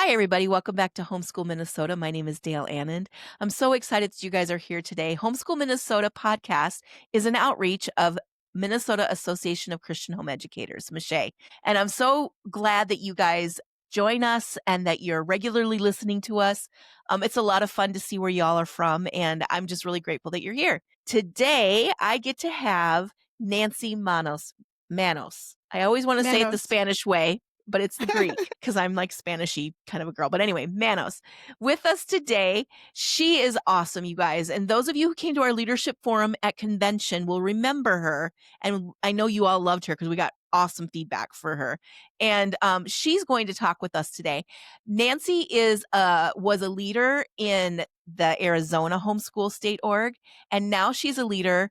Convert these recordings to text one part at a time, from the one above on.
Hi, everybody. Welcome back to Homeschool Minnesota. My name is Dayle Annand. I'm so excited that you guys are here today. Homeschool Minnesota podcast is an outreach of Minnesota Association of Christian Home Educators, MÂCHÉ. And I'm so glad that you guys join us and that you're regularly listening to us. It's a lot of fun to see where y'all are from, and I'm just really grateful that you're here. Today, I get to have Nancy Manos. Manos. I always want to say it the Manos. Spanish way, but it's the Greek because I'm like Spanishy kind of a girl. But anyway, Manos with us today. She is awesome, you guys. And those of you who came to our leadership forum at convention will remember her. And I know you all loved her because we got awesome feedback for her. And she's going to talk with us today. Nancy was a leader in the Arizona Homeschool State Org, and now she's a leader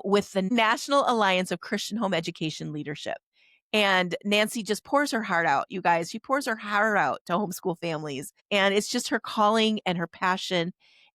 with the National Alliance of Christian Home Education Leadership. And Nancy just pours her heart out, you guys. She pours her heart out to homeschool families. And it's just her calling and her passion.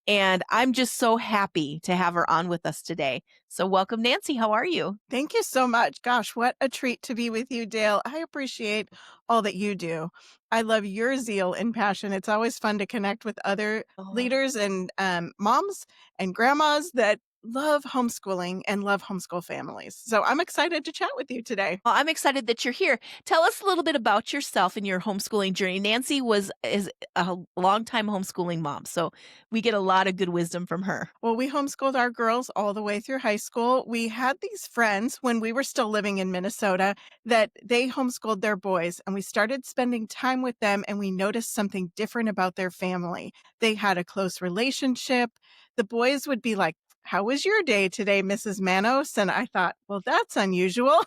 And I'm just so happy to have her on with us today. So welcome, Nancy. How are you? Thank you so much. Gosh, what a treat to be with you, Dayle. I appreciate all that you do. I love your zeal and passion. It's always fun to connect with other leaders and moms and grandmas that love homeschooling and love homeschool families. So I'm excited to chat with you today. Well, I'm excited that you're here. Tell us a little bit about yourself and your homeschooling journey. Nancy is a longtime homeschooling mom, so we get a lot of good wisdom from her. Well, we homeschooled our girls all the way through high school. We had these friends when we were still living in Minnesota that they homeschooled their boys, and we started spending time with them, and we noticed something different about their family. They had a close relationship. The boys would be like, "How was your day today, Mrs. Manos?" And I thought, well, that's unusual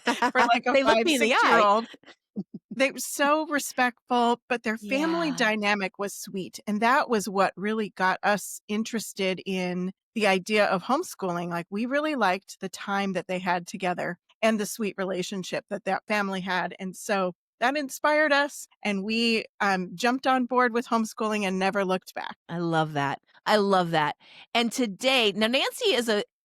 for like a They look 5, me in the 6-year-old. They were so respectful, but their family Yeah. dynamic was sweet. And that was what really got us interested in the idea of homeschooling. Like, we really liked the time that they had together and the sweet relationship that that family had. And so that inspired us, and we jumped on board with homeschooling and never looked back. I love that. I love that. And today, now Nancy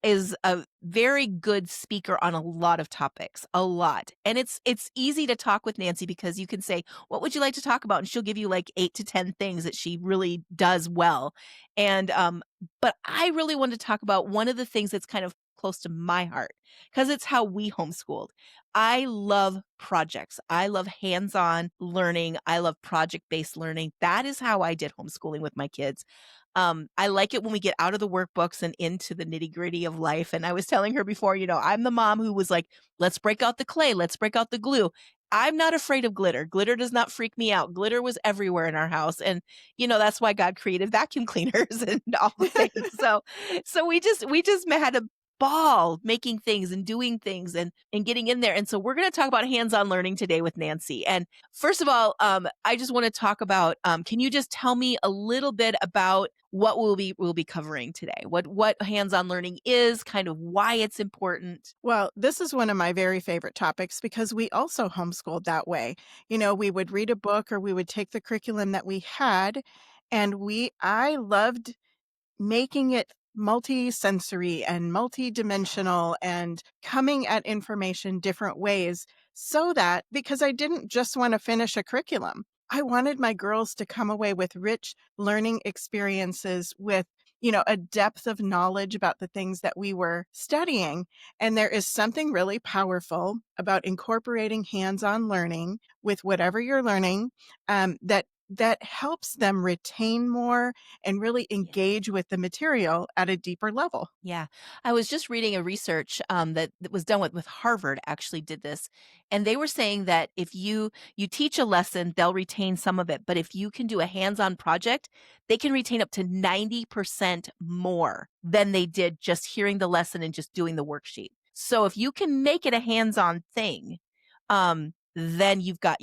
is a very good speaker on a lot of topics, a lot. And it's easy to talk with Nancy because you can say, "What would you like to talk about?" And she'll give you like 8 to 10 things that she really does well. And but I really want to talk about one of the things that's kind of close to my heart because it's how we homeschooled. I love projects. I love hands-on learning. I love project-based learning. That is how I did homeschooling with my kids. I like it when we get out of the workbooks and into the nitty-gritty of life. And I was telling her before, I'm the mom who was like, let's break out the clay, let's break out the glue. I'm not afraid of glitter. Glitter does not freak me out. Glitter was everywhere in our house. And, that's why God created vacuum cleaners and all the things. So we just had a ball making things and doing things and getting in there. And so we're going to talk about hands-on learning today with Nancy. And first of all, I just want to talk about, can you just tell me a little bit about what we'll be covering today? What hands-on learning is, kind of why it's important? Well, this is one of my very favorite topics because we also homeschooled that way. We would read a book or we would take the curriculum that we had, and I loved making it multi-sensory and multi-dimensional and coming at information different ways, so that, because I didn't just want to finish a curriculum, I wanted my girls to come away with rich learning experiences with a depth of knowledge about the things that we were studying. And there is something really powerful about incorporating hands-on learning with whatever you're learning, that helps them retain more and really engage with the material at a deeper level. Yeah. I was just reading a research that was done with Harvard actually did this. And they were saying that if you teach a lesson, they'll retain some of it. But if you can do a hands-on project, they can retain up to 90% more than they did just hearing the lesson and just doing the worksheet. So if you can make it a hands-on thing, then you've got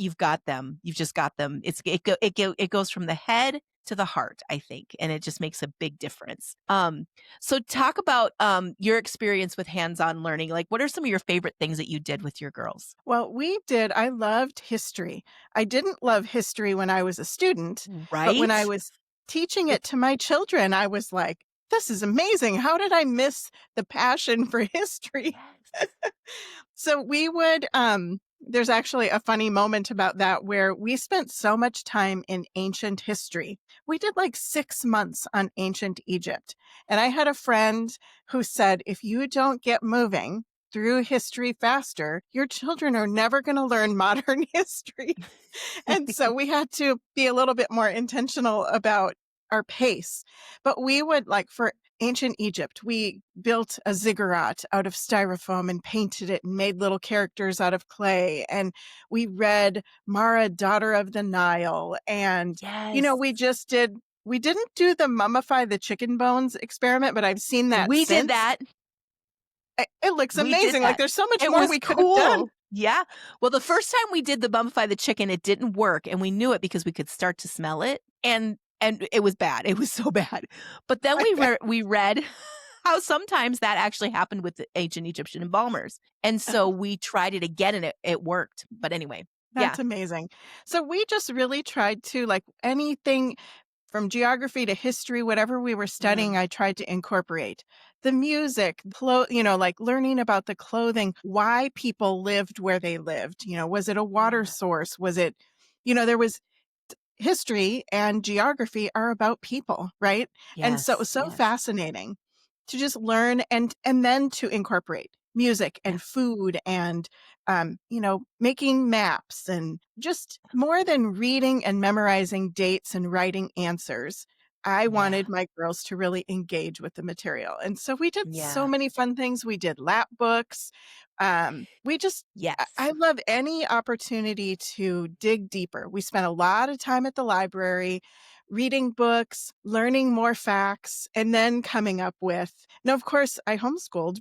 them. You've just got them. It goes from the head to the heart, I think, and it just makes a big difference. So talk about your experience with hands-on learning. Like, what are some of your favorite things that you did with your girls? Well, I loved history. I didn't love history when I was a student, but when I Right? was teaching it to my children, I was like, this is amazing. How did I miss the passion for history? Yes. So we would There's actually a funny moment about that where we spent so much time in ancient history. We did like 6 months on ancient Egypt. And I had a friend who said, if you don't get moving through history faster, your children are never going to learn modern history. And so we had to be a little bit more intentional about our pace. But we would like for ancient Egypt, we built a ziggurat out of styrofoam and painted it and made little characters out of clay. And we read Mara, Daughter of the Nile. And, Yes. we didn't do the mummify the chicken bones experiment, but I've seen that We did since. that. It looks We did amazing. Like that. there's so much It more was we could have done. cool. Yeah. Well, the first time we did the Bummify the chicken, it didn't work, and we knew it because we could start to smell it, and it was bad. It was so bad. But then we read how sometimes that actually happened with the ancient Egyptian embalmers, and so we tried it again, and it worked. But anyway, yeah. That's amazing. So we just really tried to like anything from geography to history, whatever we were studying, Mhm. I tried to incorporate the music, like learning about the clothing, why people lived where they lived. Was it a water Yeah. source? Was it, there was history and geography are about people, right? And so it was Yes, so yes. fascinating to just learn and then to incorporate music Yeah, and food and making maps and just more than reading and memorizing dates and writing answers. I yeah, wanted my girls to really engage with the material. And so we did so yeah. many fun things. We did lap books. We just I Yes. love any opportunity to dig deeper. We spent a lot of time at the library reading books, learning more facts, and then coming up with. Now, of course, I homeschooled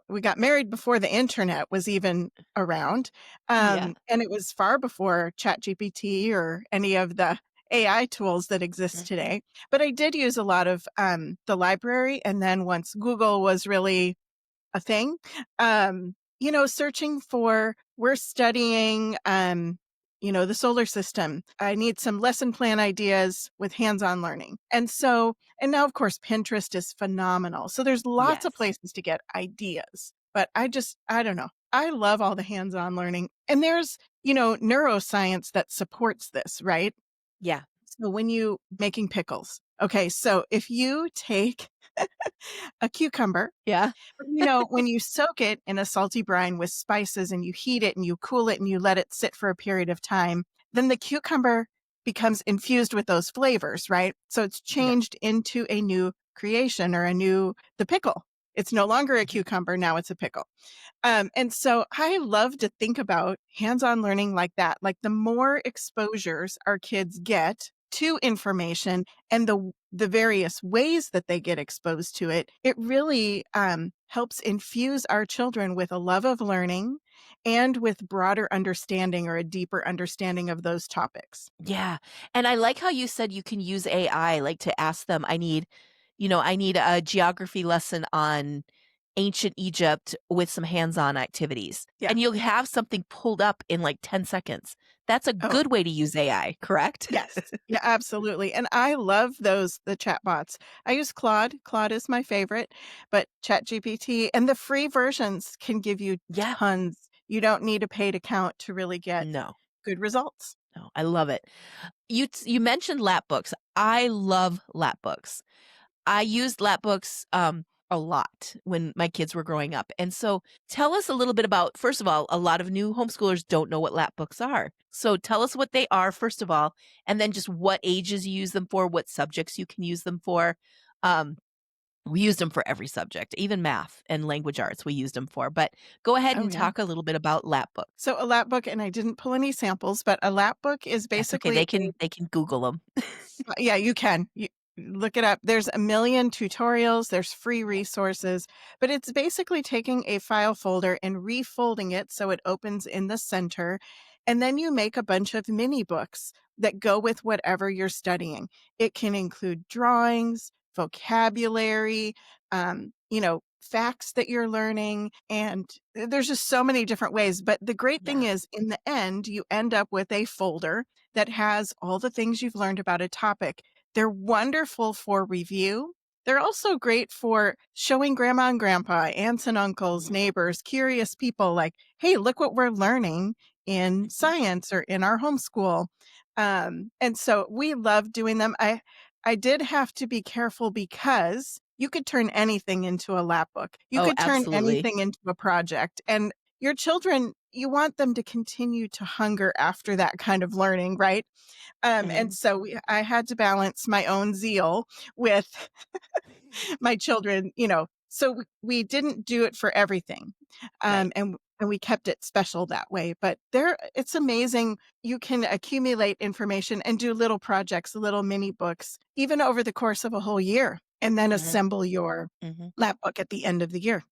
we got married before the internet was even around. Yeah. And it was far before ChatGPT or any of the AI tools that exist Mhm. today. But I did use a lot of the library. And then once Google was really a thing. Searching for we're studying the solar system. I need some lesson plan ideas with hands-on learning. And now of course Pinterest is phenomenal. So there's lots of Yes. places to get ideas. But I don't know. I love all the hands-on learning. And there's, neuroscience that supports this, right? Yeah. So when you making pickles. Okay, so if you take a cucumber Yeah. but, when you soak it in a salty brine with spices and you heat it and you cool it and you let it sit for a period of time, then the cucumber becomes infused with those flavors, right? So it's Yeah. changed into a new creation or the pickle. It's no longer a Mhm. cucumber. Now it's a pickle. And so I love to think about hands-on learning like that. Like the more exposures our kids get to information and the various ways that they get exposed to it, it really helps infuse our children with a love of learning and with broader understanding or a deeper understanding of those topics. Yeah, and I like how you said you can use AI, like, to ask them, I need a geography lesson on ancient Egypt with some hands-on activities, Yeah. and you'll have something pulled up in, like, 10 seconds. That's a Oh, good way to use AI, correct? yes. Yeah, absolutely. And I love the chatbots. I use Claude. Claude is my favorite, but ChatGPT and the free versions can give you Yeah. tons. You don't need a paid account to really get No, good results. no, I love it. You mentioned lap books. I love lap books. I used lap books, a lot when my kids were growing up, and so tell us a little bit about first of all, a lot of new homeschoolers don't know what lap books are. So tell us what they are, first of all, and then just what ages you use them for, what subjects you can use them for. Um, we used them for every subject, even math and language arts we used them for, but go ahead Oh, and yeah. talk a little bit about lap books. So a lap book, and I didn't pull any samples, but a lap book is That's okay, basically they can Google them. yeah, you can. You look it up. There's a million tutorials, there's free resources, but it's basically taking a file folder and refolding it so it opens in the center. And then you make a bunch of mini books that go with whatever you're studying. It can include drawings, vocabulary, facts that you're learning. And there's just so many different ways. But the great thing Yeah. is, in the end, you end up with a folder that has all the things you've learned about a topic. They're wonderful for review. They're also great for showing grandma and grandpa, aunts and uncles, Mhm, neighbors, curious people like, "Hey, look what we're learning in mhm. science or in our homeschool." And so we love doing them. I did have to be careful because you could turn anything into a lap book. You Oh, could turn absolutely. anything into a project, and your children, you want them to continue to hunger after that kind of learning, right? And Mhm. so I had to balance my own zeal with my children, so we didn't do it for everything. Right. And we kept it special that way. But it's amazing. You can accumulate information and do little projects, little mini books, even over the course of a whole year, and then Mhm, assemble your mhm. lap book at the end of the year.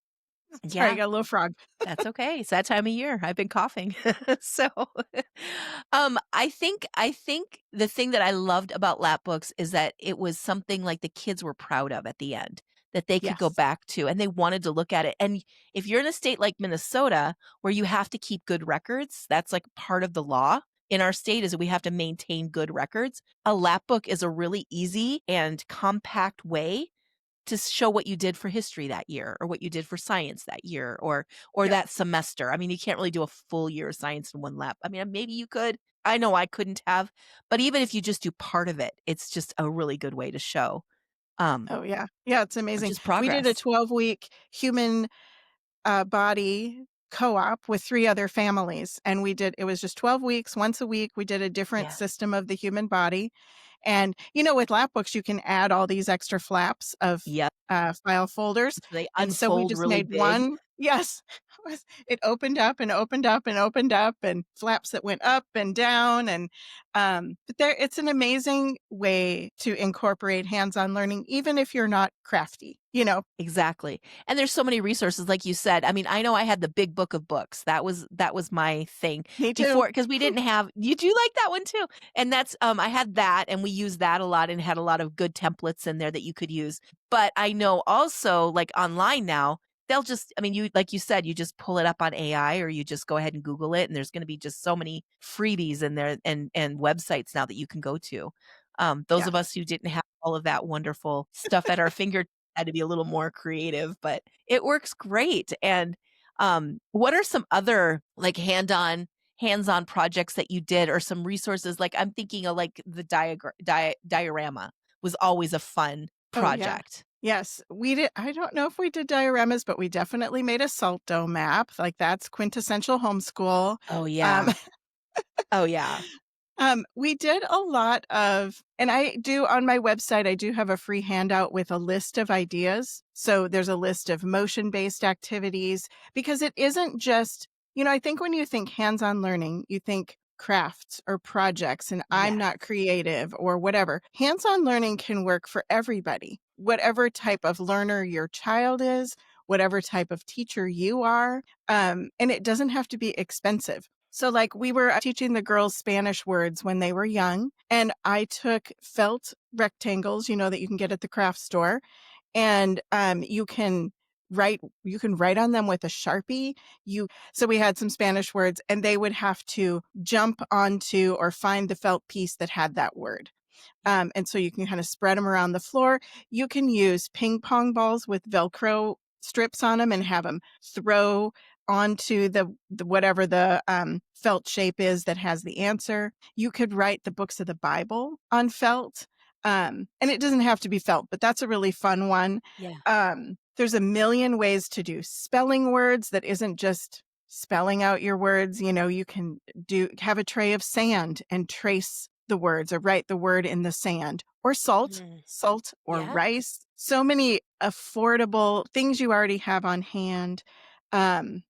Sorry, I Yeah. got a little frog. That's okay. It's that time of year. I've been coughing. So, I think the thing that I loved about lap books is that it was something like the kids were proud of at the end, that they could go Yes. back to and they wanted to look at it. And if you're in a state like Minnesota where you have to keep good records, that's like part of the law in our state is that we have to maintain good records. A lap book is a really easy and compact way to show what you did for history that year or what you did for science that year or Yep. that semester. I mean, you can't really do a full year of science in one lap. I mean, maybe you could. I know I couldn't have, but even if you just do part of it, it's just a really good way to show um Oh, yeah. Yeah, it's amazing. just We did a progress. 12-week human body co-op with 3 other families, and it was just 12 weeks, once a week, we did a different Yeah. system of the human body, and, with lap books, you can add all these extra flaps of, Yep. file folders, So they and so we unfold just really made big. one. Yes. It opened up and opened up and opened up, and flaps that went up and down, and, but it's an amazing way to incorporate hands-on learning even if you're not crafty, you know? Exactly. And there's so many resources like you said. I mean, I know I had the big book of books. That was my thing Me too. before because we didn't have you do like that one too. And that's I had that and we used that a lot and had a lot of good templates in there that you could use. But I know also like online now, they'll just I mean, you like you said, you just pull it up on AI or you just go ahead and Google it and there's going to be just so many freebies in there and websites now that you can go to. Those Yeah. of us who didn't have all of that wonderful stuff at our fingertips had to be a little more creative, but it works great. And, what are some other, like, hands-on projects that you did or some resources? Like, I'm thinking of, like, the diorama was always a fun Oh, yeah. project. Yes, we did. I don't know if we did dioramas, but we definitely made a salto map, like, that's quintessential homeschool. Oh, Um, yeah. Oh, yeah. we did a lot of and I do on my website, I do have a free handout with a list of ideas. So there's a list of motion-based activities because it isn't just I think when you think hands-on learning, you think crafts or projects and I'm Yes. not creative or whatever. Hands-on learning can work for everybody. Whatever type of learner your child is, whatever type of teacher you are, and it doesn't have to be expensive. So, like, we were teaching the girls Spanish words when they were young, and I took felt rectangles, that you can get at the craft store, and you can write on them with a Sharpie. You So we had some Spanish words, and they would have to jump onto or find the felt piece that had that word. And so you can kind of spread them around the floor. You can use ping pong balls with Velcro strips on them and have them throw onto the whatever the felt shape is that has the answer. You could write the books of the Bible on felt. And it doesn't have to be felt, but that's a really fun one. Yeah. There's a million ways to do spelling words that isn't just spelling out your words. You can have a tray of sand and trace the words or write the word in the sand or Mm. salt or Yeah. rice. So many affordable things you already have on hand. Um,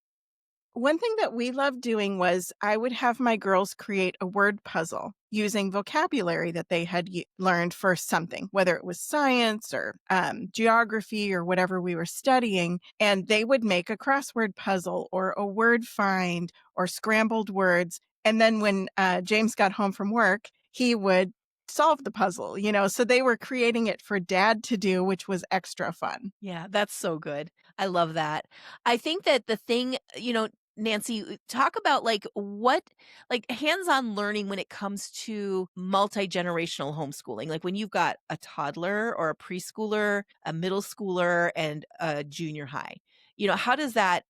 One thing that we loved doing was I would have my girls create a word puzzle using vocabulary that they had learned for something, whether it was science or geography or whatever we were studying. And they would make a crossword puzzle or a word find or scrambled words. And then when James got home from work, he would solve the puzzle, so they were creating it for dad to do, which was extra fun. Yeah, that's so good. I love that. I think that the thing, Nancy, talk about like what like hands-on learning when it comes to multi-generational homeschooling. Like when you've got a toddler or a preschooler, a middle schooler, and a junior high. How does that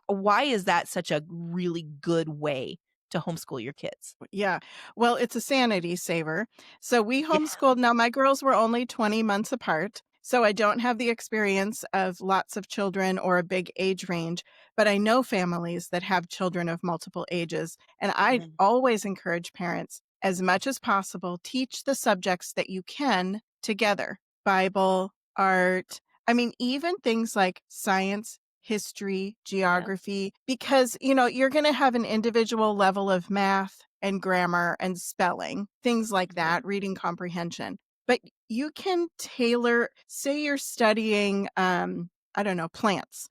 why is that such a really good way to homeschool your kids? Yeah. Well, it's a sanity saver. So we Yeah. homeschooled. Now, my girls were only 20 months apart. So I don't have the experience of lots of children or a big age range, but I know families that have children of multiple ages. And I Mhm. always encourage parents, as much as possible, teach the subjects that you can together: Bible, art. I mean, even things like science, history, Yep. geography, because, you're going to have an individual level of math and grammar and spelling, things like Mhm. that, reading comprehension. But you can tailor, say you're studying, I don't know, plants.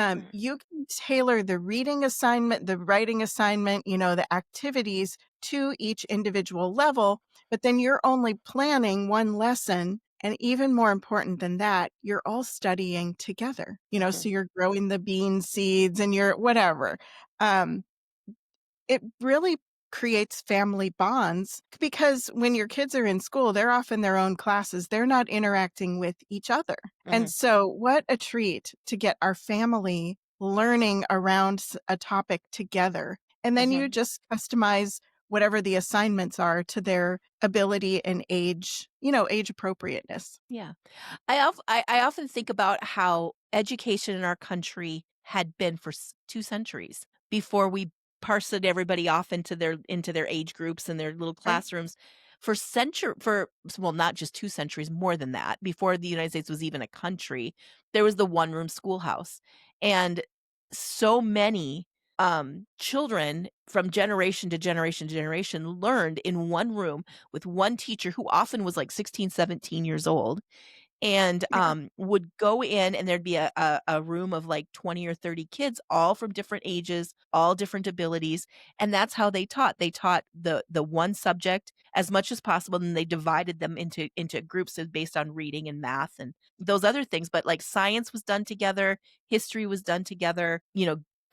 Mhm. You can tailor the reading assignment, the writing assignment, the activities to each individual level, but then you're only planning one lesson. And even more important than that, you're all studying together, Mhm. so you're growing the bean seeds and you're whatever. Um, it really creates family bonds because when your kids are in school, they're off in their own classes. They're not interacting with each other. And Mhm. so, what a treat to get our family learning around a topic together. And then you Mhm. just customize whatever the assignments are to their ability and age, age appropriateness. Yeah. I often think about how education in our country had been for 2 centuries before we parsed everybody off into their age groups and their little Right. classrooms. For well, not just 2 centuries, more than that, before the United States was even a country, there was the one-room schoolhouse, and so many, children from generation to generation to generation learned in one room with one teacher who often was, like, 16, 17 years old, and, Yeah. would go in and there'd be a room of, like, 20 or 30 kids, all from different ages, all different abilities, and that's how they taught. They taught the one subject as much as possible, and they divided them into groups based on reading and math and those other things, but, like, science was done together, history was done together,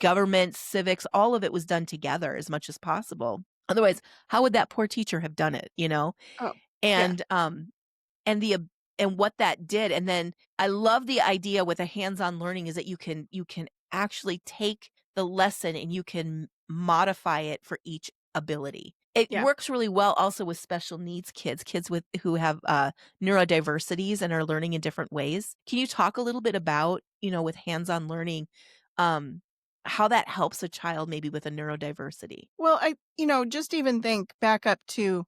government, civics, all of it was done together as much as possible. Otherwise, how would that poor teacher have done it, you know? Oh, yeah. And, and the ab and what that did, and then I love the idea with a hands-on learning is that you can actually take the lesson and you can modify it for each ability. It Yeah. works really well also with special needs kids, kids with who have, neurodiversities and are learning in different ways. Can you talk a little bit about, with hands-on learning, um, how that helps a child maybe with a neurodiversity? Well, just even think back up to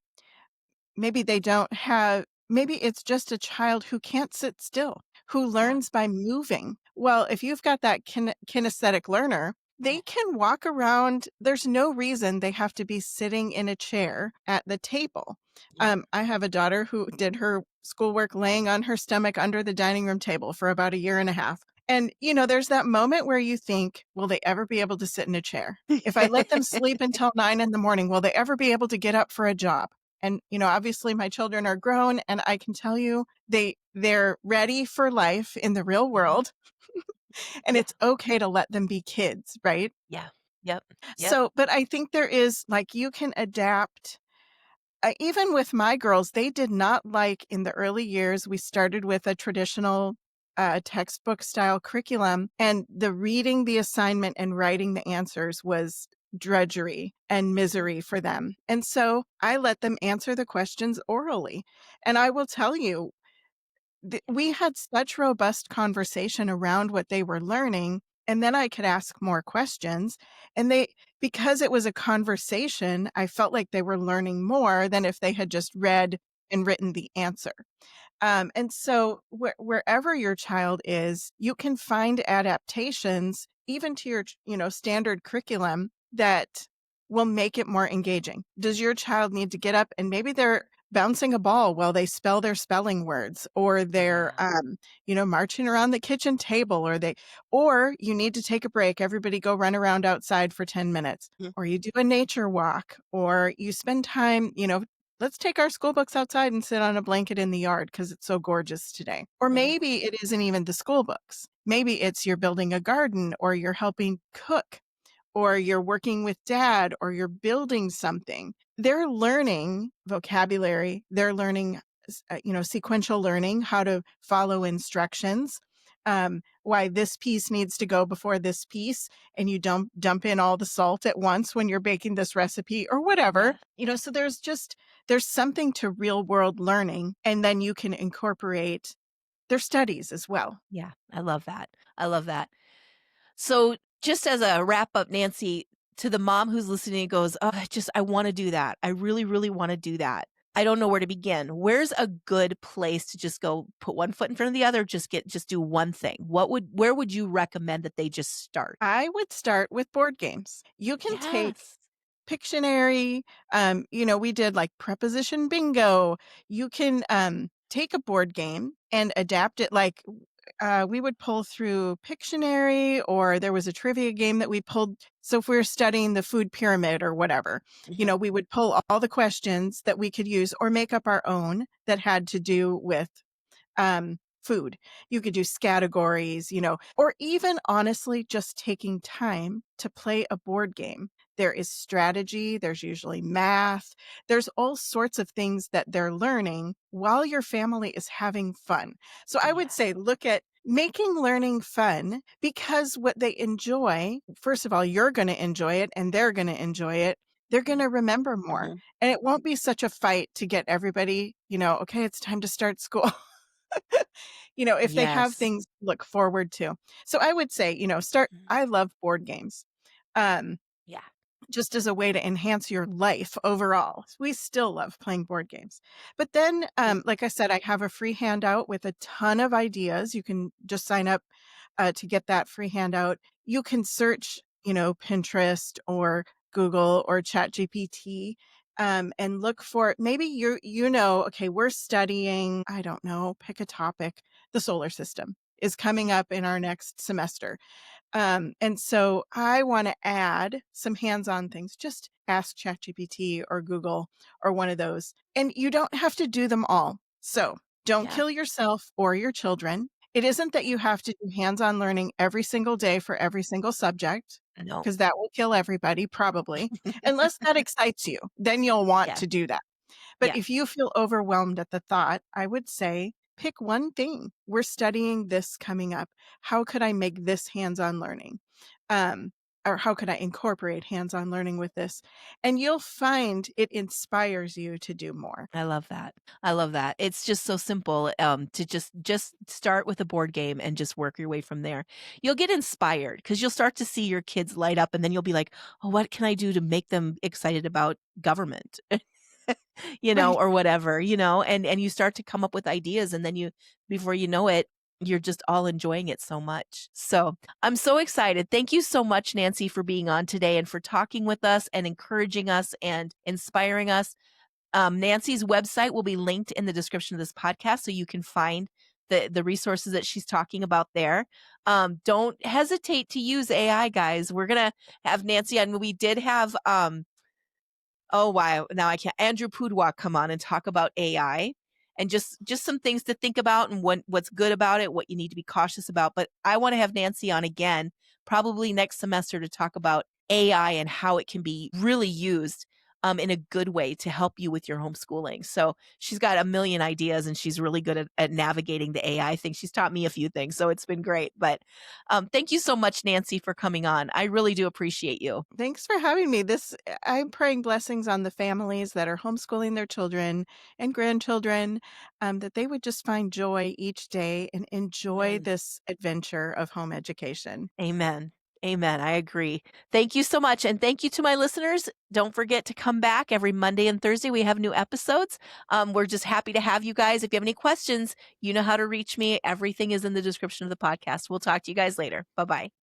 maybe they don't have, maybe it's just a child who can't sit still, who Yeah, learns by moving. Well, if you've got that kinesthetic learner, yeah, they can walk around. There's no reason they have to be sitting in a chair at the table. yeah. I have a daughter who did her schoolwork laying on her stomach under the dining room table for about a year and a half. And, there's that moment where you think, will they ever be able to sit in a chair? If I let them sleep until 9 in the morning, will they ever be able to get up for a job? And, obviously my children are grown and I can tell you they're ready for life in the real Mhm. world, and Yeah, it's okay to let them be kids, right? yeah. Yep, yep. So, but I think there is like you can adapt. Even with my girls, they did not like in the early years, we started with a traditional textbook style curriculum, and the reading the assignment and writing the answers was drudgery and Mhm, misery for them. And so I let them answer the questions orally. And I will tell you, we had such robust conversation around what they were learning, and then I could ask more questions, and because it was a conversation, I felt like they were learning more than if they had just read and written the answer. And so wherever your child is, you can find adaptations even to your, standard curriculum that will make it more engaging. Does your child need to get up and maybe they're bouncing a ball while they spell their spelling words, or they're yeah. marching around the kitchen table, or you need to take a break, everybody go run around outside for 10 minutes, Mhm, or you do a nature walk, or you spend time, let's take our school books outside and sit on a blanket in the yard because it's so gorgeous today. Or mhm, maybe it isn't even the school books. Maybe it's you're building a garden or you're helping cook or you're working with dad, or you're building something, they're learning vocabulary, they're learning, sequential learning, how to follow instructions, why this piece needs to go before this piece, and you don't dump in all the salt at once when you're baking this recipe or whatever. Yeah. So there's something to real world learning, and then you can incorporate their studies as well. Yeah. I love that. I love that. So, just as a wrap up, Nancy, to the mom who's listening and goes, "Oh, I want to do that. I really, really want to do that. I don't know where to begin." Where's a good place to just go put one foot in front of the other, just do one thing? Where would you recommend that they just start? I would start with board games. You can take Yes. Pictionary, we did like preposition bingo. You can take a board game and adapt it like we would pull through Pictionary, or there was a trivia game that we pulled. So if we were studying the food pyramid or whatever, Mhm. we would pull all the questions that we could use or make up our own that had to do with food. You could do categories, or even honestly just taking time to play a board game. There is strategy, there's usually math, there's all sorts of things that they're learning while your family is having fun. So I would Yeah. say look at making learning fun, because what they enjoy, first of all, you're going to enjoy it and they're going to enjoy it. They're going Mhm. to remember more. Mhm. And it won't be such a fight to get everybody, okay, it's time to start school. If they have Yes. things to look forward to. So I would say, start Mhm. I love board games. Um, Yeah. just as a way to enhance your life overall. We still love playing board games. But then, Mm. like I said, I have a free handout with a ton of ideas. You can just sign up to get that free handout. You can search, Pinterest or Google or ChatGPT, and look for maybe okay, we're studying, I don't know, pick a topic. The solar system is coming up in our next semester. And so I want to add some hands-on things. Just ask ChatGPT or Google or one of those. And you don't have to do them all. So don't Yeah. kill yourself or your children. It isn't that you have to do hands-on learning every single day for every single subject, No. because that will kill everybody probably. Unless that excites you, then you'll want Yeah. to do that. But Yeah. if you feel overwhelmed at the thought, I would say pick one thing. We're studying this coming up. How could I make this hands-on learning? Um, or how could I incorporate hands-on learning with this? And you'll find it inspires you to do more. I love that. I love that. It's just so simple, to just start with a board game and just work your way from there. You'll get inspired because 'cause you'll start to see your kids light up, and then you'll be like, "Oh, what can I do to make them excited about government?" Right. Or whatever, and you start to come up with ideas, and then before you know it, you're just all enjoying it so much. So, I'm so excited. Thank you so much, Nancy, for being on today and for talking with us and encouraging us and inspiring us. Nancy's website will be linked in the description of this podcast, so you can find the resources that she's talking about there. Don't hesitate to use AI, guys. We're gonna have Nancy on. We did have oh wow, now I can't. Andrew Pudwa come on and talk about AI and just some things to think about and what's good about it, what you need to be cautious about. But I want to have Nancy on again, probably next semester, to talk about AI and how it can be really used in a good way to help you with your homeschooling. So she's got a million ideas and she's really good at navigating the AI thing. She's taught me a few things, so it's been great. But thank you so much, Nancy, for coming on. I really do appreciate you. Thanks for having me. I'm praying blessings on the families that are homeschooling their children and grandchildren, that they would just find joy each day and enjoy Amen. this adventure of home education. Amen. Amen. I agree. Thank you so much. And thank you to my listeners. Don't forget to come back every Monday and Thursday. We have new episodes. We're just happy to have you guys. If you have any questions, you know how to reach me. Everything is in the description of the podcast. We'll talk to you guys later. Bye bye.